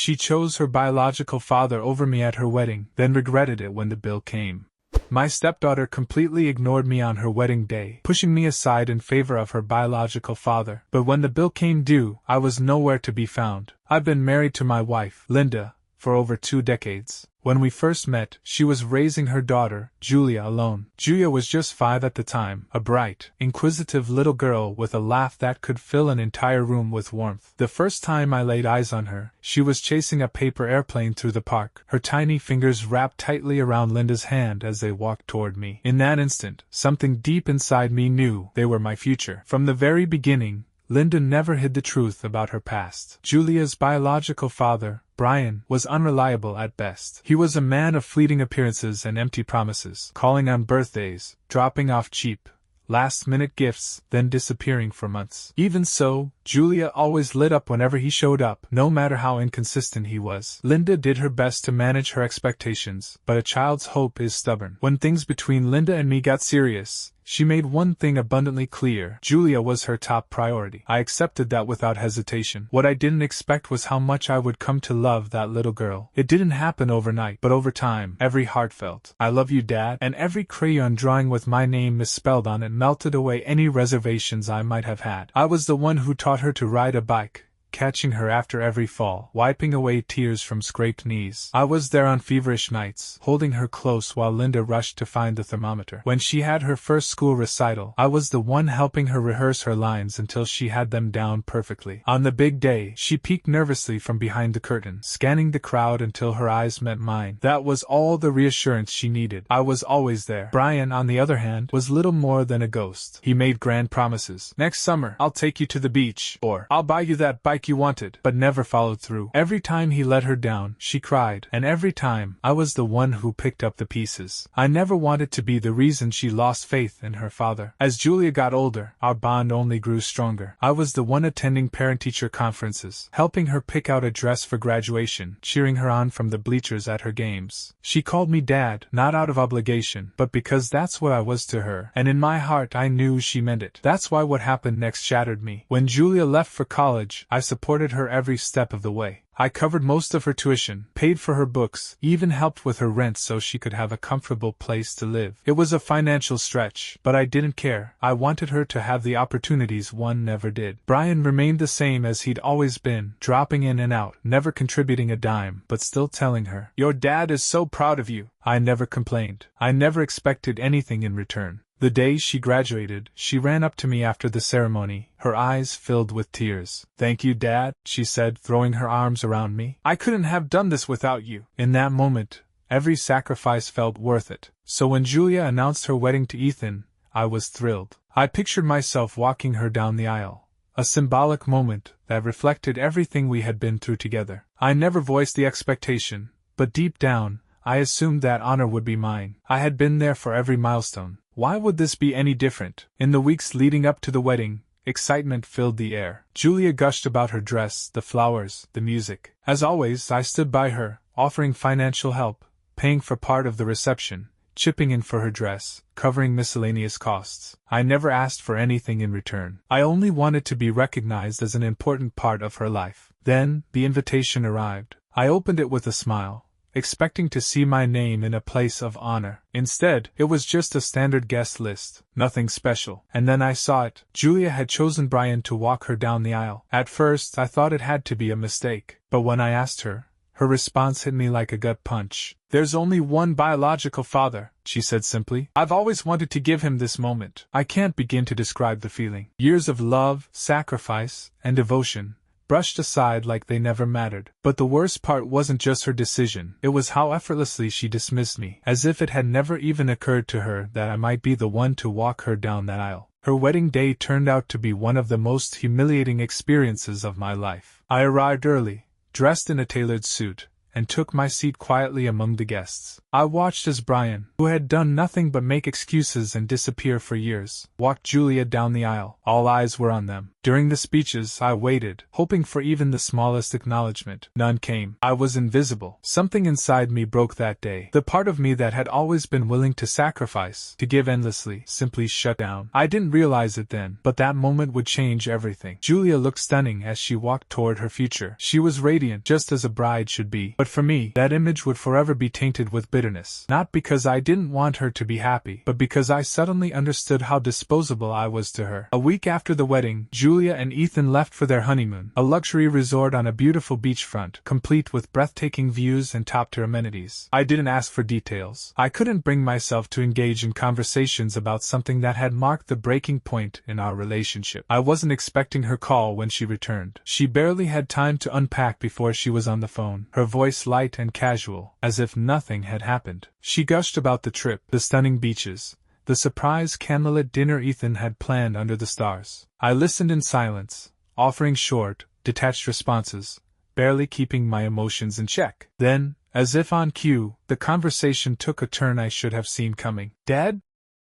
She chose her biological father over me at her wedding, then regretted it when the bill came. My stepdaughter completely ignored me on her wedding day, pushing me aside in favor of her biological father. But when the bill came due, I was nowhere to be found. I've been married to my wife, Linda, for over 2 decades. When we first met, she was raising her daughter, Julia, alone. Julia was just 5 at the time, a bright, inquisitive little girl with a laugh that could fill an entire room with warmth. The first time I laid eyes on her, she was chasing a paper airplane through the park, her tiny fingers wrapped tightly around Linda's hand as they walked toward me. In that instant, something deep inside me knew they were my future. From the very beginning, Linda never hid the truth about her past. Julia's biological father, Brian, was unreliable at best. He was a man of fleeting appearances and empty promises, calling on birthdays, dropping off cheap, last-minute gifts, then disappearing for months. Even so, Julia always lit up whenever he showed up, no matter how inconsistent he was. Linda did her best to manage her expectations, but a child's hope is stubborn. When things between Linda and me got serious, she made one thing abundantly clear: Julia was her top priority. I accepted that without hesitation. What I didn't expect was how much I would come to love that little girl. It didn't happen overnight, but over time, every heartfelt "I love you, Dad," and every crayon drawing with my name misspelled on it melted away any reservations I might have had. I was the one who taught her to ride a bike, catching her after every fall, wiping away tears from scraped knees. I was there on feverish nights, holding her close while Linda rushed to find the thermometer. When she had her first school recital, I was the one helping her rehearse her lines until she had them down perfectly. On the big day, she peeked nervously from behind the curtain, scanning the crowd until her eyes met mine. That was all the reassurance she needed. I was always there. Brian, on the other hand, was little more than a ghost. He made grand promises. "Next summer, I'll take you to the beach," or "I'll buy you that bike you wanted," but never followed through. Every time he let her down, she cried, and every time, I was the one who picked up the pieces. I never wanted to be the reason she lost faith in her father. As Julia got older, our bond only grew stronger. I was the one attending parent-teacher conferences, helping her pick out a dress for graduation, cheering her on from the bleachers at her games. She called me Dad, not out of obligation, but because that's what I was to her, and in my heart I knew she meant it. That's why what happened next shattered me. When Julia left for college, I supported her every step of the way. I covered most of her tuition, paid for her books, even helped with her rent so she could have a comfortable place to live. It was a financial stretch, but I didn't care. I wanted her to have the opportunities one never did. Brian remained the same as he'd always been, dropping in and out, never contributing a dime, but still telling her, "Your dad is so proud of you." I never complained. I never expected anything in return. The day she graduated, she ran up to me after the ceremony, her eyes filled with tears. "Thank you, Dad," she said, throwing her arms around me. "I couldn't have done this without you." In that moment, every sacrifice felt worth it. So when Julia announced her wedding to Ethan, I was thrilled. I pictured myself walking her down the aisle, a symbolic moment that reflected everything we had been through together. I never voiced the expectation, but deep down, I assumed that honor would be mine. I had been there for every milestone. Why would this be any different? In the weeks leading up to the wedding, excitement filled the air. Julia gushed about her dress, the flowers, the music. As always, I stood by her, offering financial help, paying for part of the reception, chipping in for her dress, covering miscellaneous costs. I never asked for anything in return. I only wanted to be recognized as an important part of her life. Then, the invitation arrived. I opened it with a smile, expecting to see my name in a place of honor. Instead, it was just a standard guest list, nothing special. And then I saw it. Julia had chosen Brian to walk her down the aisle. At first, I thought it had to be a mistake, but when I asked her, her response hit me like a gut punch. "There's only one biological father," she said simply. "I've always wanted to give him this moment." I can't begin to describe the feeling. Years of love, sacrifice, and devotion, brushed aside like they never mattered. But the worst part wasn't just her decision, it was how effortlessly she dismissed me, as if it had never even occurred to her that I might be the one to walk her down that aisle. Her wedding day turned out to be one of the most humiliating experiences of my life. I arrived early, dressed in a tailored suit, and took my seat quietly among the guests. I watched as Brian, who had done nothing but make excuses and disappear for years, walked Julia down the aisle. All eyes were on them. During the speeches, I waited, hoping for even the smallest acknowledgement. None came. I was invisible. Something inside me broke that day. The part of me that had always been willing to sacrifice, to give endlessly, simply shut down. I didn't realize it then, but that moment would change everything. Julia looked stunning as she walked toward her future. She was radiant, just as a bride should be. But for me, that image would forever be tainted with bitterness. Not because I didn't want her to be happy, but because I suddenly understood how disposable I was to her. A week after the wedding, Julia and Ethan left for their honeymoon, a luxury resort on a beautiful beachfront, complete with breathtaking views and top-tier amenities. I didn't ask for details. I couldn't bring myself to engage in conversations about something that had marked the breaking point in our relationship. I wasn't expecting her call when she returned. She barely had time to unpack before she was on the phone, her voice light and casual, as if nothing had happened. She gushed about the trip, the stunning beaches, the surprise candlelit dinner Ethan had planned under the stars. I listened in silence, offering short, detached responses, barely keeping my emotions in check. Then, as if on cue, the conversation took a turn I should have seen coming. "Dad?"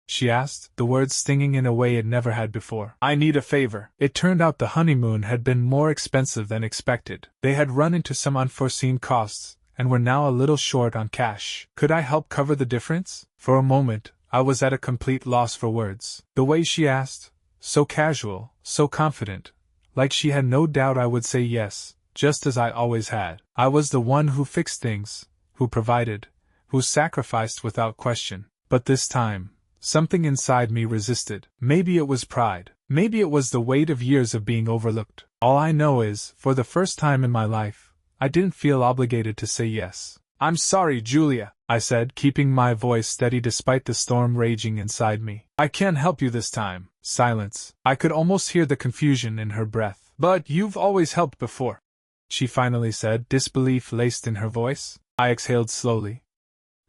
she asked, the words stinging in a way it never had before. "I need a favor." It turned out the honeymoon had been more expensive than expected. They had run into some unforeseen costs, and were now a little short on cash. Could I help cover the difference? For a moment, I was at a complete loss for words. The way she asked, so casual, so confident, like she had no doubt I would say yes, just as I always had. I was the one who fixed things, who provided, who sacrificed without question. But this time, something inside me resisted. Maybe it was pride. Maybe it was the weight of years of being overlooked. All I know is, for the first time in my life, I didn't feel obligated to say yes. "I'm sorry, Julia," I said, keeping my voice steady despite the storm raging inside me. "I can't help you this time." Silence. I could almost hear the confusion in her breath. "But you've always helped before," she finally said, disbelief laced in her voice. I exhaled slowly.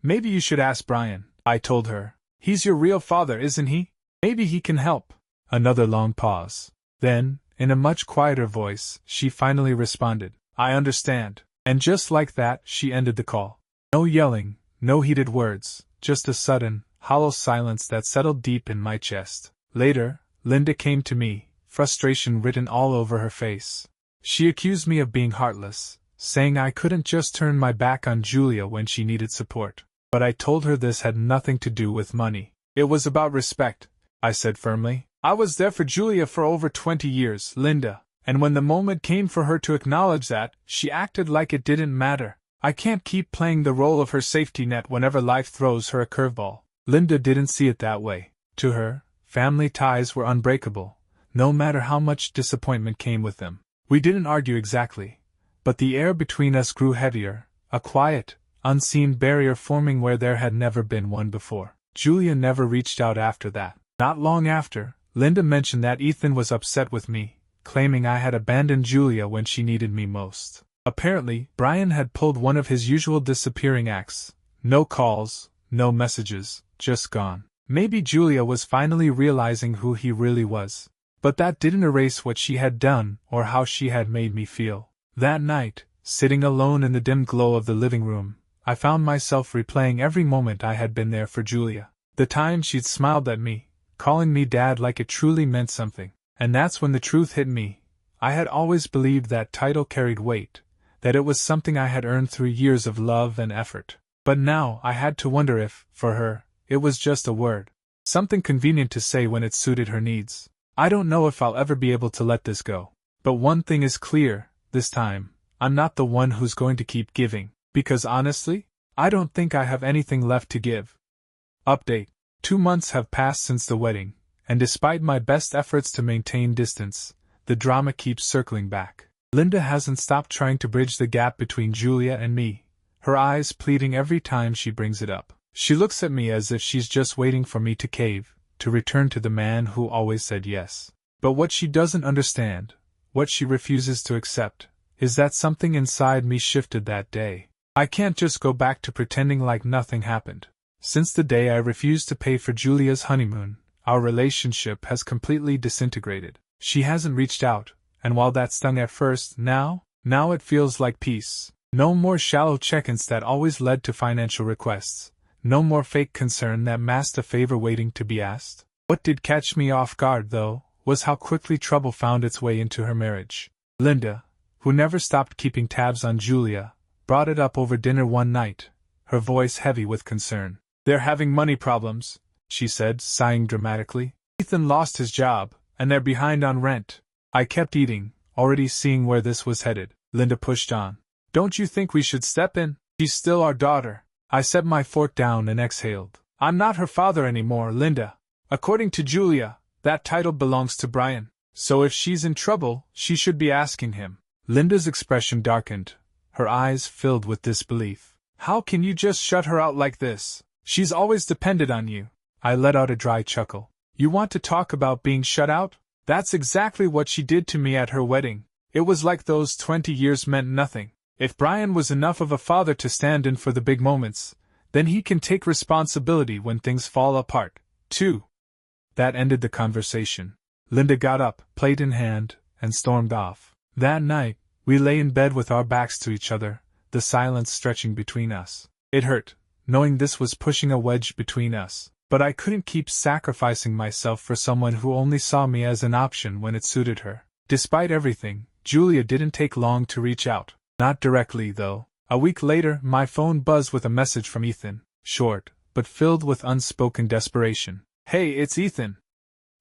"Maybe you should ask Brian," I told her. "He's your real father, isn't he? Maybe he can help." Another long pause. Then, in a much quieter voice, she finally responded, "I understand." And just like that, she ended the call. No yelling, no heated words, just a sudden, hollow silence that settled deep in my chest. Later, Linda came to me, frustration written all over her face. She accused me of being heartless, saying I couldn't just turn my back on Julia when she needed support. But I told her this had nothing to do with money. "It was about respect," I said firmly. "I was there for Julia for over 20 years, Linda. And when the moment came for her to acknowledge that, she acted like it didn't matter. I can't keep playing the role of her safety net whenever life throws her a curveball." Linda didn't see it that way. To her, family ties were unbreakable, no matter how much disappointment came with them. We didn't argue exactly, but the air between us grew heavier, a quiet, unseen barrier forming where there had never been one before. Julia never reached out after that. Not long after, Linda mentioned that Ethan was upset with me, claiming I had abandoned Julia when she needed me most. Apparently, Brian had pulled one of his usual disappearing acts. No calls, no messages, just gone. Maybe Julia was finally realizing who he really was. But that didn't erase what she had done or how she had made me feel. That night, sitting alone in the dim glow of the living room, I found myself replaying every moment I had been there for Julia. The time she'd smiled at me, calling me Dad like it truly meant something. And that's when the truth hit me. I had always believed that title carried weight, that it was something I had earned through years of love and effort. But now I had to wonder if, for her, it was just a word. Something convenient to say when it suited her needs. I don't know if I'll ever be able to let this go. But one thing is clear, this time, I'm not the one who's going to keep giving. Because honestly, I don't think I have anything left to give. Update. 2 months have passed since the wedding. And despite my best efforts to maintain distance, the drama keeps circling back. Linda hasn't stopped trying to bridge the gap between Julia and me, her eyes pleading every time she brings it up. She looks at me as if she's just waiting for me to cave, to return to the man who always said yes. But what she doesn't understand, what she refuses to accept, is that something inside me shifted that day. I can't just go back to pretending like nothing happened. Since the day I refused to pay for Julia's honeymoon, our relationship has completely disintegrated. She hasn't reached out, and while that stung at first, now it feels like peace. No more shallow check-ins that always led to financial requests. No more fake concern that masked a favor waiting to be asked. What did catch me off guard, though, was how quickly trouble found its way into her marriage. Linda, who never stopped keeping tabs on Julia, brought it up over dinner one night, her voice heavy with concern. "They're having money problems," she said, sighing dramatically. "Ethan lost his job, and they're behind on rent." I kept eating, already seeing where this was headed. Linda pushed on. "Don't you think we should step in? She's still our daughter." I set my fork down and exhaled. "I'm not her father anymore, Linda. According to Julia, that title belongs to Brian. So if she's in trouble, she should be asking him." Linda's expression darkened, her eyes filled with disbelief. "How can you just shut her out like this? She's always depended on you." I let out a dry chuckle. "You want to talk about being shut out? That's exactly what she did to me at her wedding. It was like those 20 years meant nothing. If Brian was enough of a father to stand in for the big moments, then he can take responsibility when things fall apart, too." That ended the conversation. Linda got up, plate in hand, and stormed off. That night, we lay in bed with our backs to each other, the silence stretching between us. It hurt, knowing this was pushing a wedge between us, but I couldn't keep sacrificing myself for someone who only saw me as an option when it suited her. Despite everything, Julia didn't take long to reach out. Not directly, though. A week later, my phone buzzed with a message from Ethan, short, but filled with unspoken desperation. "Hey, it's Ethan.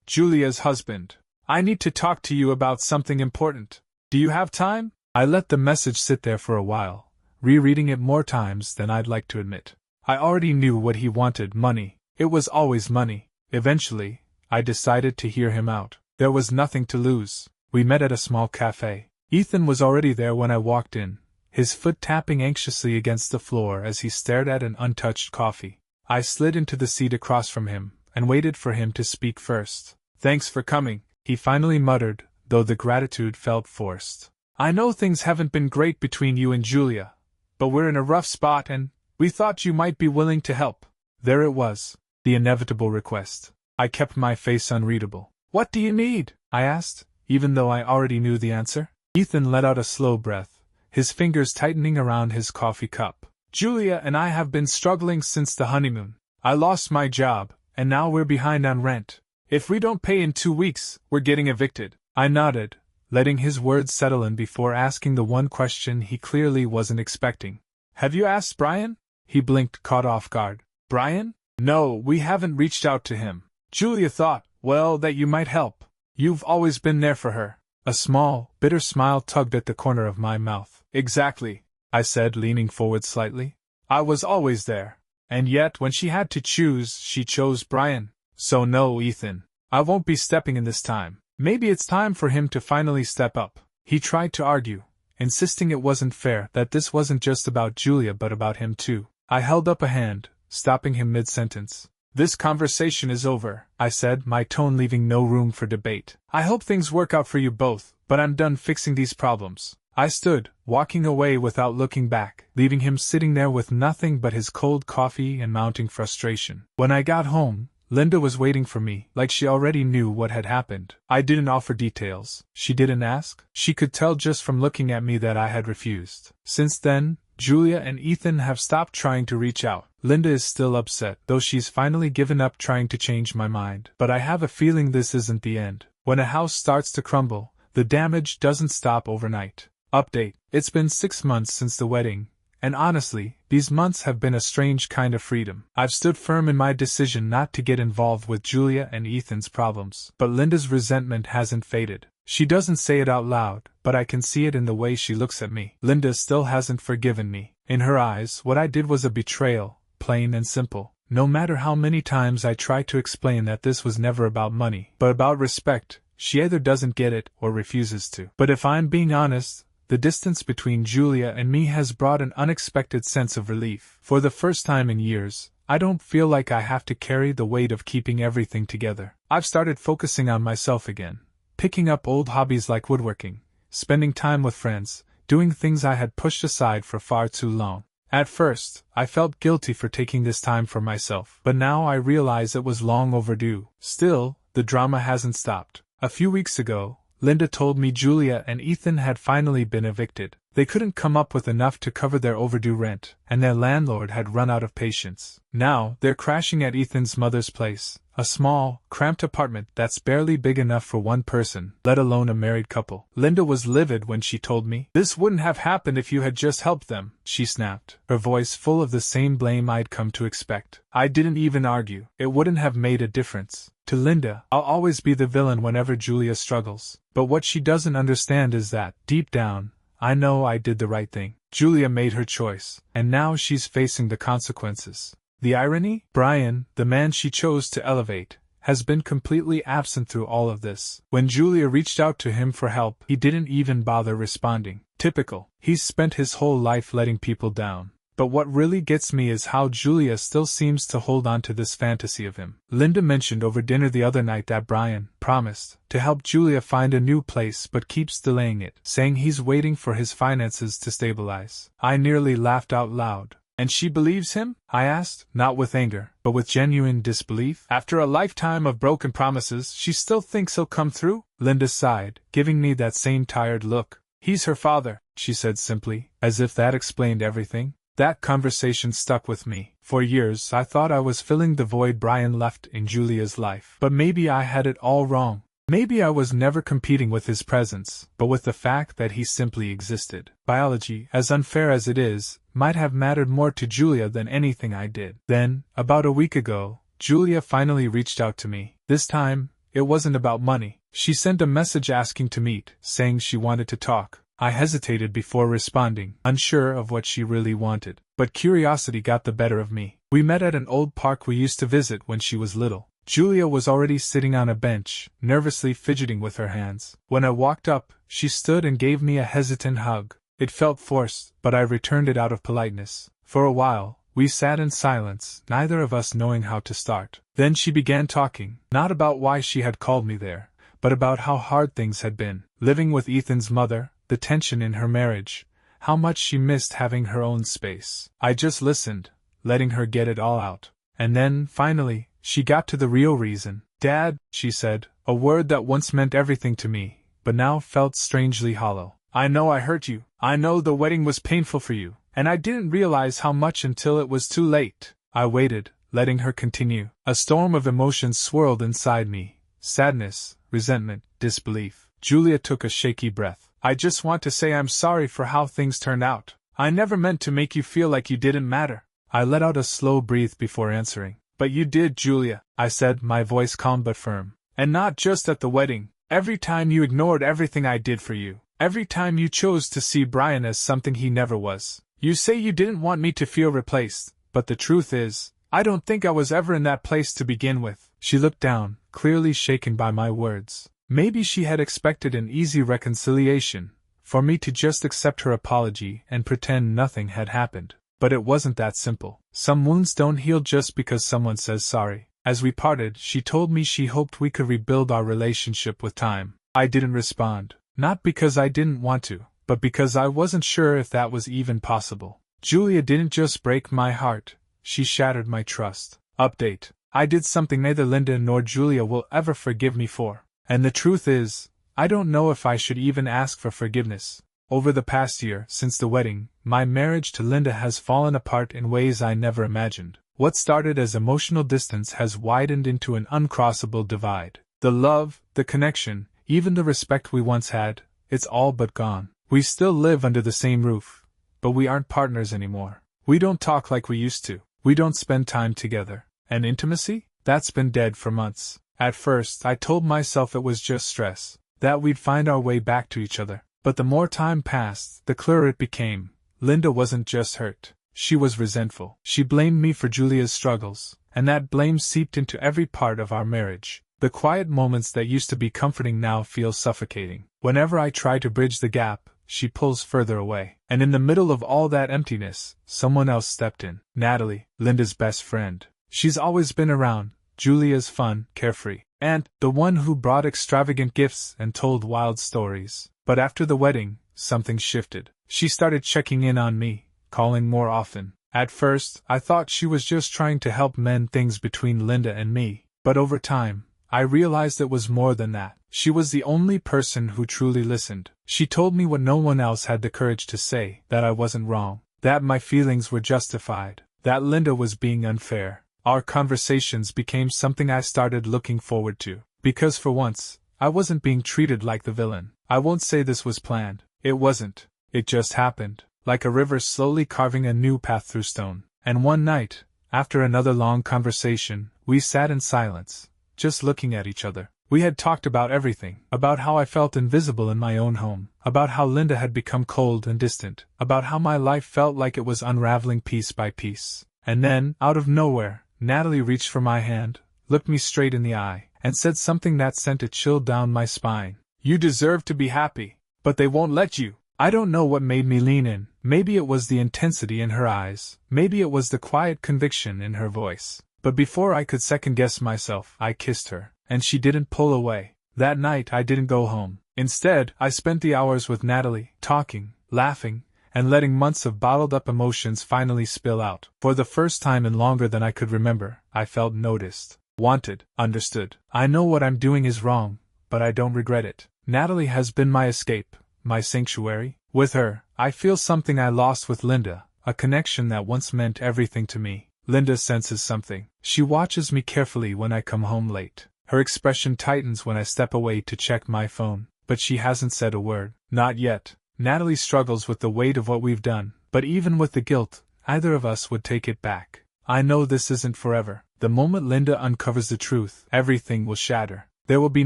Julia's husband. I need to talk to you about something important. Do you have time?" I let the message sit there for a while, rereading it more times than I'd like to admit. I already knew what he wanted: money. It was always money. Eventually, I decided to hear him out. There was nothing to lose. We met at a small cafe. Ethan was already there when I walked in, his foot tapping anxiously against the floor as he stared at an untouched coffee. I slid into the seat across from him, and waited for him to speak first. "Thanks for coming," he finally muttered, though the gratitude felt forced. "I know things haven't been great between you and Julia, but we're in a rough spot and we thought you might be willing to help." There it was, the inevitable request. I kept my face unreadable. "What do you need?" I asked, even though I already knew the answer. Ethan let out a slow breath, his fingers tightening around his coffee cup. "Julia and I have been struggling since the honeymoon. I lost my job, and now we're behind on rent. If we don't pay in 2 weeks, we're getting evicted." I nodded, letting his words settle in before asking the one question he clearly wasn't expecting. "Have you asked Brian?" He blinked, caught off guard. "Brian? No, we haven't reached out to him. Julia thought, well, that you might help. You've always been there for her." A small, bitter smile tugged at the corner of my mouth. "Exactly," I said, leaning forward slightly. "I was always there. And yet, when she had to choose, she chose Brian. So no, Ethan, I won't be stepping in this time. Maybe it's time for him to finally step up." He tried to argue, insisting it wasn't fair, that this wasn't just about Julia but about him too. I held up a hand, stopping him mid-sentence. "This conversation is over," I said, my tone leaving no room for debate. "I hope things work out for you both, but I'm done fixing these problems." I stood, walking away without looking back, leaving him sitting there with nothing but his cold coffee and mounting frustration. When I got home, Linda was waiting for me, like she already knew what had happened. I didn't offer details. She didn't ask. She could tell just from looking at me that I had refused. Since then, Julia and Ethan have stopped trying to reach out. Linda is still upset, though she's finally given up trying to change my mind. But I have a feeling this isn't the end. When a house starts to crumble, the damage doesn't stop overnight. Update: it's been 6 months since the wedding, and honestly, these months have been a strange kind of freedom. I've stood firm in my decision not to get involved with Julia and Ethan's problems. But Linda's resentment hasn't faded. She doesn't say it out loud, but I can see it in the way she looks at me. Linda still hasn't forgiven me. In her eyes, what I did was a betrayal, plain and simple. No matter how many times I try to explain that this was never about money, but about respect, she either doesn't get it or refuses to. But if I'm being honest, the distance between Julia and me has brought an unexpected sense of relief. For the first time in years, I don't feel like I have to carry the weight of keeping everything together. I've started focusing on myself again, picking up old hobbies like woodworking, spending time with friends, doing things I had pushed aside for far too long. At first, I felt guilty for taking this time for myself, but now I realize it was long overdue. Still, the drama hasn't stopped. A few weeks ago, Linda told me Julia and Ethan had finally been evicted. They couldn't come up with enough to cover their overdue rent, and their landlord had run out of patience. Now, they're crashing at Ethan's mother's place, A small, cramped apartment that's barely big enough for one person, let alone a married couple. Linda was livid when she told me. "This wouldn't have happened if you had just helped them," she snapped, her voice full of the same blame I'd come to expect. I didn't even argue. It wouldn't have made a difference. To Linda, I'll always be the villain whenever Julia struggles. But what she doesn't understand is that, deep down, I know I did the right thing. Julia made her choice, and now she's facing the consequences. The irony? Brian, the man she chose to elevate, has been completely absent through all of this. When Julia reached out to him for help, he didn't even bother responding. Typical. He's spent his whole life letting people down. But what really gets me is how Julia still seems to hold on to this fantasy of him. Linda mentioned over dinner the other night that Brian promised to help Julia find a new place but keeps delaying it, saying he's waiting for his finances to stabilize. I nearly laughed out loud. "And she believes him?" I asked, not with anger, but with genuine disbelief. "After a lifetime of broken promises, she still thinks he'll come through?" Linda sighed, giving me that same tired look. "He's her father," she said simply, as if that explained everything. That conversation stuck with me. For years I thought I was filling the void Brian left in Julia's life. But maybe I had it all wrong. Maybe I was never competing with his presence, but with the fact that he simply existed. Biology, as unfair as it is, might have mattered more to Julia than anything I did. Then, about a week ago, Julia finally reached out to me. This time, it wasn't about money. She sent a message asking to meet, saying she wanted to talk. I hesitated before responding, unsure of what she really wanted. But curiosity got the better of me. We met at an old park we used to visit when she was little. Julia was already sitting on a bench, nervously fidgeting with her hands. When I walked up, she stood and gave me a hesitant hug. It felt forced, but I returned it out of politeness. For a while, we sat in silence, neither of us knowing how to start. Then she began talking, not about why she had called me there, but about how hard things had been. Living with Ethan's mother, the tension in her marriage, how much she missed having her own space. I just listened, letting her get it all out. And then, finally, she got to the real reason. "Dad," she said, a word that once meant everything to me, but now felt strangely hollow. "I know I hurt you. I know the wedding was painful for you, and I didn't realize how much until it was too late." I waited, letting her continue. A storm of emotions swirled inside me. Sadness, resentment, disbelief. Julia took a shaky breath. "I just want to say I'm sorry for how things turned out. I never meant to make you feel like you didn't matter." I let out a slow breath before answering. "But you did, Julia," I said, my voice calm but firm. "And not just at the wedding. Every time you ignored everything I did for you. Every time you chose to see Brian as something he never was. You say you didn't want me to feel replaced, but the truth is, I don't think I was ever in that place to begin with." She looked down, clearly shaken by my words. Maybe she had expected an easy reconciliation, for me to just accept her apology and pretend nothing had happened. But it wasn't that simple. Some wounds don't heal just because someone says sorry. As we parted, she told me she hoped we could rebuild our relationship with time. I didn't respond. Not because I didn't want to, but because I wasn't sure if that was even possible. Julia didn't just break my heart, she shattered my trust. Update. I did something neither Linda nor Julia will ever forgive me for. And the truth is, I don't know if I should even ask for forgiveness. Over the past year, since the wedding, my marriage to Linda has fallen apart in ways I never imagined. What started as emotional distance has widened into an uncrossable divide. The love, the connection, even the respect we once had, it's all but gone. We still live under the same roof, but we aren't partners anymore. We don't talk like we used to. We don't spend time together. And intimacy? That's been dead for months. At first, I told myself it was just stress, that we'd find our way back to each other. But the more time passed, the clearer it became. Linda wasn't just hurt. She was resentful. She blamed me for Julia's struggles, and that blame seeped into every part of our marriage. The quiet moments that used to be comforting now feel suffocating. Whenever I try to bridge the gap, she pulls further away. And in the middle of all that emptiness, someone else stepped in. Natalie, Linda's best friend. She's always been around, Julia's fun, carefree, and the one who brought extravagant gifts and told wild stories. But after the wedding, something shifted. She started checking in on me, calling more often. At first, I thought she was just trying to help mend things between Linda and me. But over time, I realized it was more than that. She was the only person who truly listened. She told me what no one else had the courage to say, that I wasn't wrong, that my feelings were justified, that Linda was being unfair. Our conversations became something I started looking forward to, because for once, I wasn't being treated like the villain. I won't say this was planned. It wasn't. It just happened, like a river slowly carving a new path through stone. And one night, after another long conversation, we sat in silence, just looking at each other. We had talked about everything, about how I felt invisible in my own home, about how Linda had become cold and distant, about how my life felt like it was unraveling piece by piece. And then, out of nowhere, Natalie reached for my hand, looked me straight in the eye, and said something that sent a chill down my spine. "You deserve to be happy, but they won't let you." I don't know what made me lean in. Maybe it was the intensity in her eyes, maybe it was the quiet conviction in her voice. But before I could second-guess myself, I kissed her, and she didn't pull away. That night I didn't go home. Instead, I spent the hours with Natalie, talking, laughing, and letting months of bottled-up emotions finally spill out. For the first time in longer than I could remember, I felt noticed, wanted, understood. I know what I'm doing is wrong, but I don't regret it. Natalie has been my escape, my sanctuary. With her, I feel something I lost with Linda, a connection that once meant everything to me. Linda senses something. She watches me carefully when I come home late. Her expression tightens when I step away to check my phone, but she hasn't said a word. Not yet. Natalie struggles with the weight of what we've done, but even with the guilt, either of us would take it back. I know this isn't forever. The moment Linda uncovers the truth, everything will shatter. There will be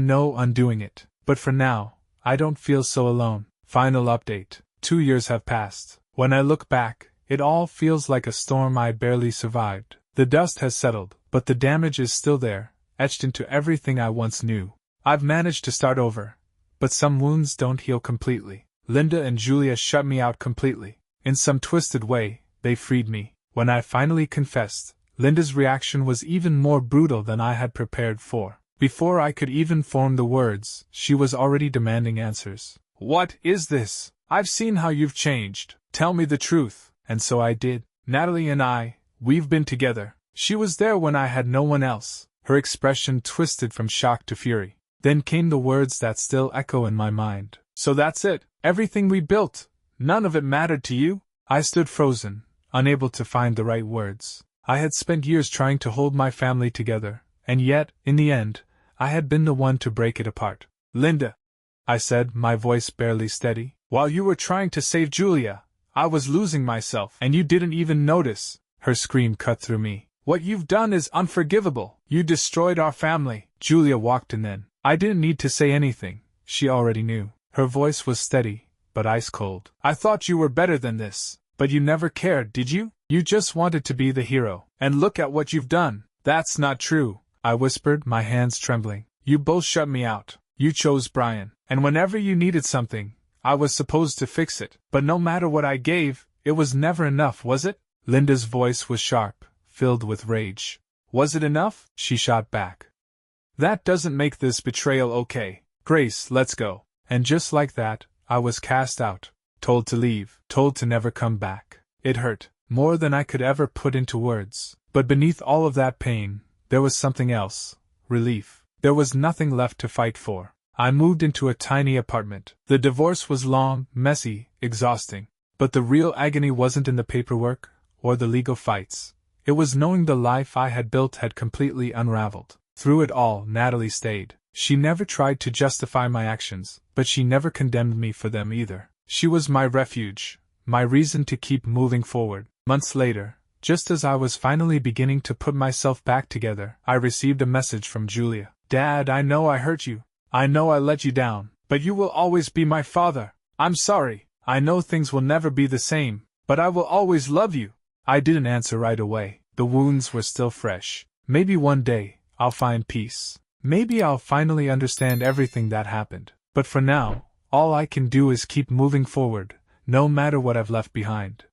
no undoing it. But for now, I don't feel so alone. Final update. 2 years have passed. When I look back, it all feels like a storm I barely survived. The dust has settled, but the damage is still there, etched into everything I once knew. I've managed to start over, but some wounds don't heal completely. Linda and Julia shut me out completely. In some twisted way, they freed me. When I finally confessed, Linda's reaction was even more brutal than I had prepared for. Before I could even form the words, she was already demanding answers. "What is this? I've seen how you've changed. Tell me the truth." And so I did. Natalie and we've been together. She was there when I had no one else. Her expression twisted from shock to fury. Then came the words that still echo in my mind. "So that's it? Everything we built? None of it mattered to you?" I stood frozen, unable to find the right words. I had spent years trying to hold my family together, and yet, in the end, I had been the one to break it apart. "Linda," I said, my voice barely steady, "while you were trying to save Julia, I was losing myself, and you didn't even notice." Her scream cut through me. "What you've done is unforgivable. You destroyed our family." Julia walked in then. I didn't need to say anything. She already knew. Her voice was steady, but ice cold. "I thought you were better than this. But you never cared, did you? You just wanted to be the hero. And look at what you've done." "That's not true," I whispered, my hands trembling. "You both shut me out. You chose Brian. And whenever you needed something, I was supposed to fix it. But no matter what I gave, it was never enough, was it?" Linda's voice was sharp, filled with rage. "Was it enough?" she shot back. "That doesn't make this betrayal okay. Grace, let's go." And just like that, I was cast out, told to leave, told to never come back. It hurt, more than I could ever put into words. But beneath all of that pain, there was something else. Relief. There was nothing left to fight for. I moved into a tiny apartment. The divorce was long, messy, exhausting. But the real agony wasn't in the paperwork, or the legal fights. It was knowing the life I had built had completely unraveled. Through it all, Natalie stayed. She never tried to justify my actions, but she never condemned me for them either. She was my refuge, my reason to keep moving forward. Months later, just as I was finally beginning to put myself back together, I received a message from Julia. "Dad, I know I hurt you. I know I let you down, but you will always be my father. I'm sorry. I know things will never be the same, but I will always love you." I didn't answer right away. The wounds were still fresh. Maybe one day, I'll find peace. Maybe I'll finally understand everything that happened. But for now, all I can do is keep moving forward, no matter what I've left behind.